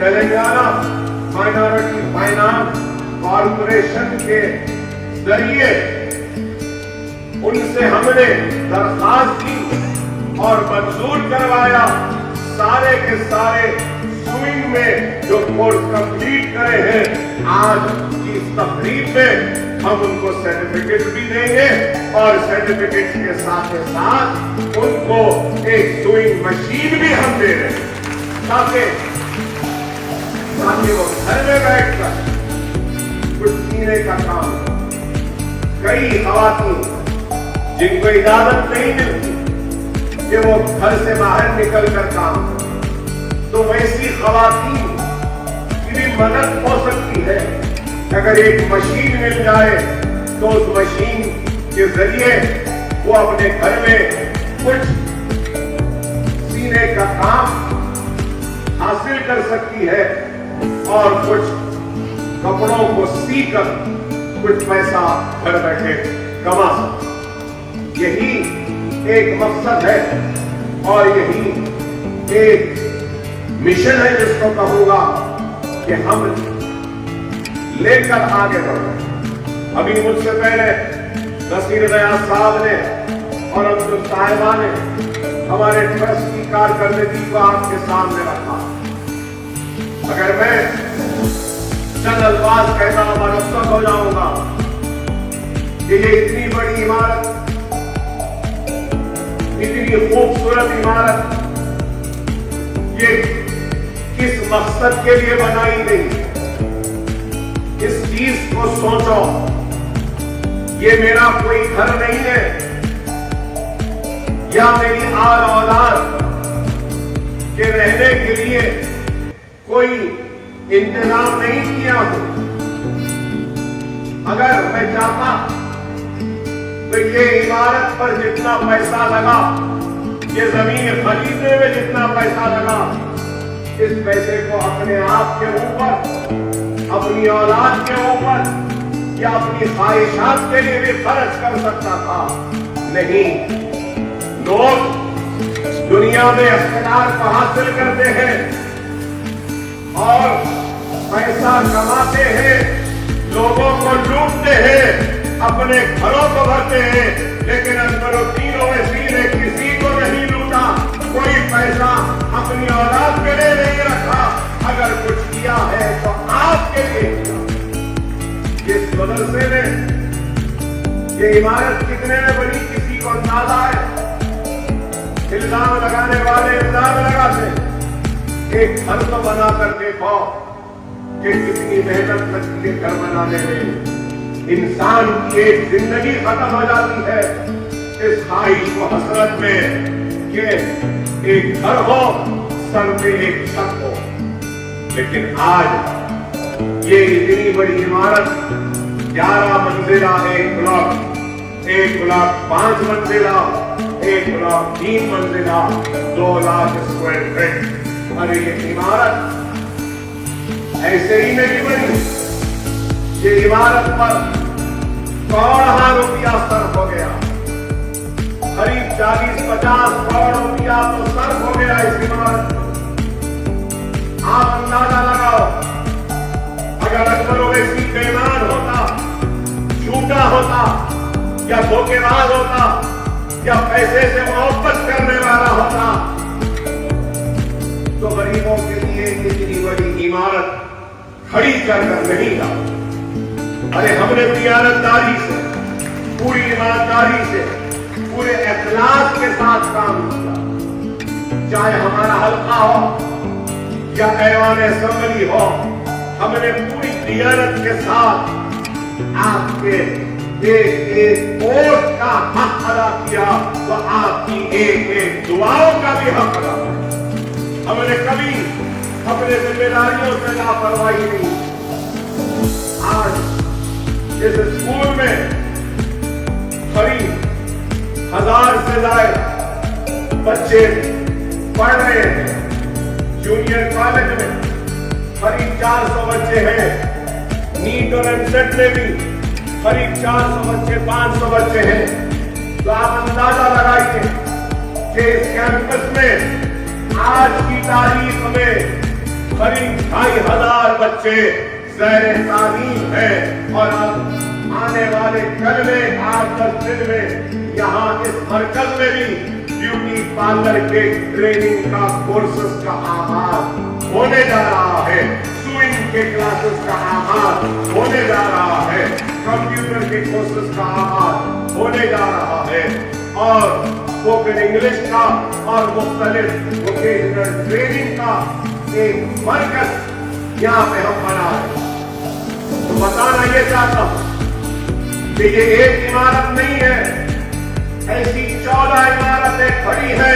Telangana minority finance corporation के जरिए उनसे हमने दरखास्त की और मंजूर करवाया। सारे के सारे स्विंग में जो कोर्स कंप्लीट करे हैं, आज की इस तकरीब में हम उनको सर्टिफिकेट भी देंगे और सर्टिफिकेट के साथ साथ उनको एक स्विंग मशीन भी हम दे रहे हैं, ताकि वो घर में बैठकर कुछ सीने का काम। कई खवातीन जिनको इजाजत नहीं मिलती कि वो घर से बाहर निकल कर काम करें, तो वैसी खवातीन की भी मदद हो सकती है। अगर एक मशीन मिल जाए तो उस मशीन के जरिए वो अपने घर में कुछ सीने का काम हासिल कर सकती है और कुछ कपड़ों को सीकर कुछ पैसा घर बैठे कमा सकती। यही एक मकसद है और यही एक मिशन है जिसको कहूंगा कि हम लेकर आगे बढ़ो। अभी मुझसे पहले नसीर गयास साहब ने और अब्दुल साहिबा ने हमारे ट्रस्ट की कारकर्दगी को आपके सामने रखा। अगर मैं चंद अल्फाज कहता मनस्सब हो जाऊंगा कि ये इतनी बड़ी इमारत, इतनी खूबसूरत इमारत, ये किस मकसद के लिए बनाई गई, इस चीज को सोचो। ये मेरा कोई घर नहीं है या मेरी आल औलाद के रहने के लिए कोई इंतजाम नहीं किया हो। अगर मैं चाहता तो ये इमारत पर जितना पैसा लगा, ये जमीन खरीदने में जितना पैसा लगा, इस पैसे को अपने आप के ऊपर, अपनी औलाद के ऊपर या अपनी ख्वाहिशात के लिए भी खर्च कर सकता था। नहीं, लोग दुनिया में इख्तियार को हासिल करते हैं और पैसा कमाते हैं, लोगों को लूटते हैं, अपने घरों को भरते हैं, लेकिन अनवरुद्दीन ओवैसी ने किसी को नहीं लूटा, कोई पैसा अपनी औलाद के लिए नहीं रखा। अगर कुछ किया है तो आपके लिए किया। जिस मदरसे में ये इमारत कितने में बनी किसी को अंदाजा है? इल्जाम लगाने वाले इल्जाम लगाते। एक घर तो बनाकर देखो कि कितनी मेहनत लगती है घर बनाने में। इंसान की एक जिंदगी खत्म हो जाती है इस ख्वाहिश को, हसरत में कि एक घर हो, सर पे एक छत हो। लेकिन आज ये इतनी बड़ी इमारत 11 मंजिला, एक ब्लॉक 5 मंजिला, एक ब्लॉक 3 मंजिला, 2 लाख स्क्वायर फीट। अरे ये इमारत ऐसे ही नहीं बनी, ये इमारत पर करोड़ों रुपया सर्फ हो गया, करीब 40-50 करोड़ रुपया तो सर्फ हो गया इस इमारत। आप अंदाजा लगाओ, अगर अकबर ओवैसी बेईमान होता, झूठा होता या धोखेबाज होता या पैसे से मोहब्बत करने वाला होता तो गरीबों के लिए इतनी बड़ी इमारत खड़ी कर नहीं था। अरे हमने दियानतदारी से, पूरी ईमानदारी से, पूरे इखलास के साथ काम किया। चाहे हमारा हल्का हो या ऐवान असेंबली हो, हमने पूरी दियानत के साथ आपके एक वोट का हक अदा किया, तो आपकी एक दुआओं का भी हक अदा किया। हमने कभी अपने जिम्मेदारियों से लापरवाही नहीं। आज इस स्कूल में करीब 1000 से ज्यादा बच्चे पढ़ रहे हैं। जूनियर कॉलेज में करीब 400 बच्चे हैं। नीट और एमसेट में भी करीब 400 बच्चे, 500 बच्चे हैं। तो आप अंदाजा लगाइए कि इस कैंपस में आज की तारीख में करीब 2500 बच्चे ज़ैर तालीम है और आने वाले कल में 8-10 दिन में यहाँ इस मरकज में भी ब्यूटी पार्लर के ट्रेनिंग का कोर्सेस का आगाज होने जा रहा है, स्विमिंग के क्लासेस का आगाज होने जा रहा है, कंप्यूटर के कोर्सेस का आगाज होने जा रहा है और स्पोकन इंग्लिश का और मुख्तलिफ वोकेशनल ट्रेनिंग का एक मरकज यहाँ पे हम बना रहे। तो बताना ये चाहता हूं कि ये एक इमारत नहीं है, ऐसी 14 इमारतें खड़ी है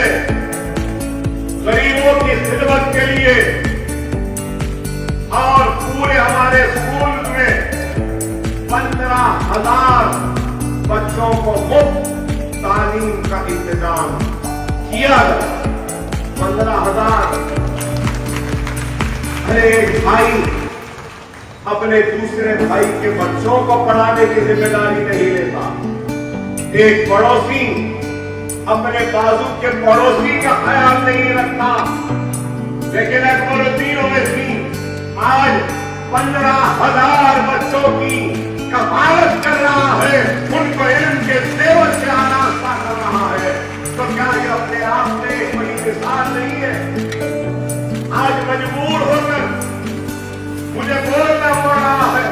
गरीबों की खिदमत के लिए और पूरे हमारे स्कूल में 15,000 बच्चों को मुफ्त तालीम का इंतजाम किया गया। 15,000। हर एक भाई अपने दूसरे भाई के बच्चों को पढ़ाने की जिम्मेदारी नहीं लेता। एक पड़ोसी अपने बाजू के पड़ोसी का ख्याल नहीं रखता, लेकिन अकबरुद्दीन ओवैसी आज 15,000 बच्चों की कफालत कर रहा है, उनको इल्म के सेवक से आरास्ता कर रहा है। तो क्या ये अपने आप में एक बड़ी मिसाल नहीं है? आज मजबूर होकर मुझे बोलना पड़ रहा है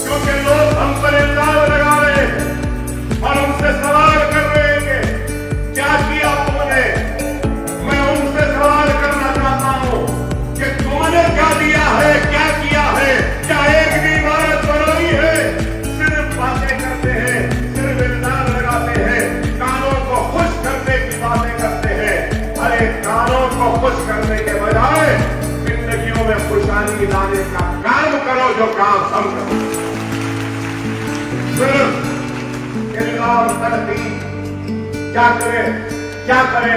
क्योंकि लोग हम पर इल्जाम लगा रहे हैं और उनसे सवाल कर रहे हैं कि क्या किया तुमने। मैं उनसे सवाल करना चाहता हूं कि तुमने क्या दिया है, क्या किया है? क्या एक भी इमारत बनाई है? सिर्फ बातें करते हैं, सिर्फ इल्जाम लगाते हैं, कानों को खुश करने की बातें करते हैं। अरे कानों को खुश करने के बजाय जिंदगियों में खुशहाली लाने का काम करो, जो काम हम करो। सिर्फ इल्जाम करती क्या करे?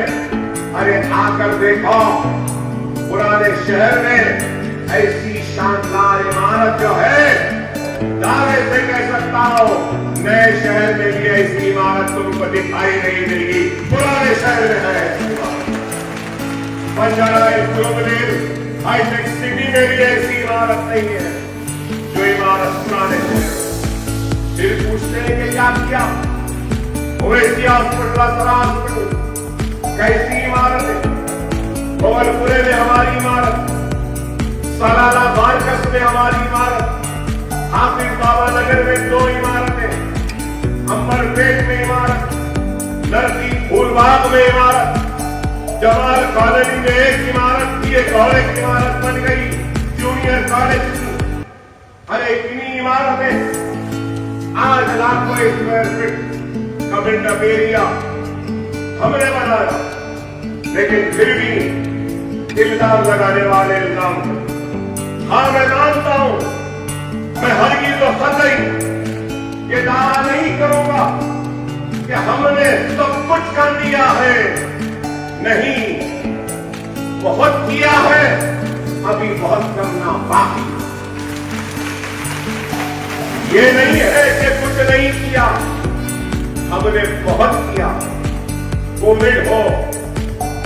अरे आकर देखो पुराने शहर में ऐसी शानदार इमारत जो है, दावे से कह सकता हूं नए शहर में भी ऐसी इमारत तुमको दिखाई नहीं देगी। पुराने शहर में है बंजारा हाईटेक सिटी में भी ऐसी इमारत नहीं है जो इमारत पुराने शहर। फिर पूछते हैं कि क्या किया? ओवैसी हॉस्पिटल, असरा हॉस्पिटल कैसी इमारत है? भवलपुरे में हमारी इमारत, सलाला बारकस में हमारी इमारत, हाफिज बाबा नगर में 2 इमारतें, अंबरपेट में इमारत, नरसी फूलबाग में इमारत, जमाल कॉलोनी में एक इमारत थी, एक और एक इमारत बन गई जूनियर कॉलेज की। अरे इतनी इमारतें आज लाखों स्क्वायर फीट का बिल्डअप एरिया हमने बनाया, लेकिन फिर भी इल्जाम लगाने वाले इल्जाम करते। हाँ मैं जानता हूं, मैं हरगिज़ व कतई ये दावा नहीं करूंगा कि हमने सब कुछ कर दिया है। नहीं, बहुत किया है, अभी बहुत करना बाकी। ये नहीं है कि कुछ नहीं किया, हमने बहुत किया। कोविड हो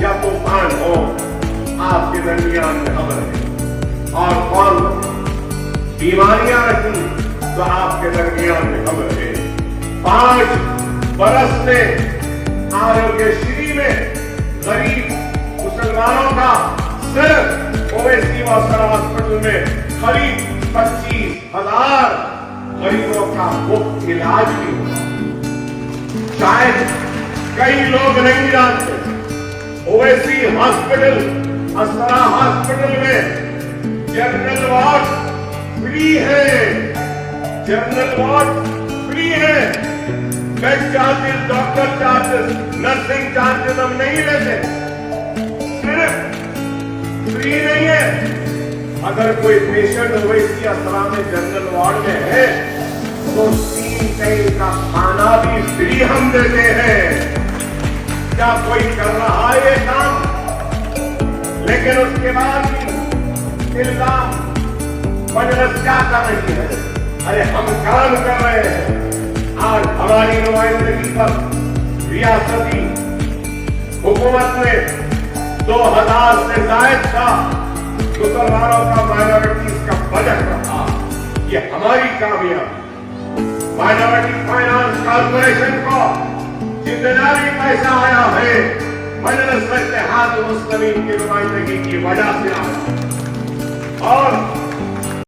या तूफान हो, आपके दरमियान में हम रहे। और कौन बीमारियां रही तो आपके दरमियान में हम रहे। 5 बरस में आरोग्यश्री में गरीब मुसलमानों का सिर्फ ओवैसी हॉस्पिटल में करीब 25,000 गरीबों का मुफ्त इलाज भी हुआ। शायद कई लोग नहीं जानते, ओवैसी हॉस्पिटल, असरा हॉस्पिटल में जनरल वार्ड फ्री है। जनरल वार्ड फ्री है। Bed charges, doctor charges, nursing charges हम नहीं लेते। सिर्फ फ्री नहीं है, अगर कोई पेशेंट ओवैसी असरा में जनरल वार्ड में है तो 3 टाइम का खाना भी फ्री हम देते हैं। क्या कोई कर रहा है ये काम? लेकिन उसके बाद भी इल्जाम मजलिस क्या कर रही है? अरे हम काम कर रहे हैं। आज हमारी नुमाइंदगी पर रियासती हुकूमत ने 2000 से जायद का मुसलमानों का माइनॉरिटीज का बजट रहा। ये हमारी कामयाबी। माइनॉरिटी फाइनेंस कॉर्पोरेशन को जितना भी पैसा आया है मजलिस इत्तेहाद मुस्लिमीन की नुमाइंदगी की वजह से आया और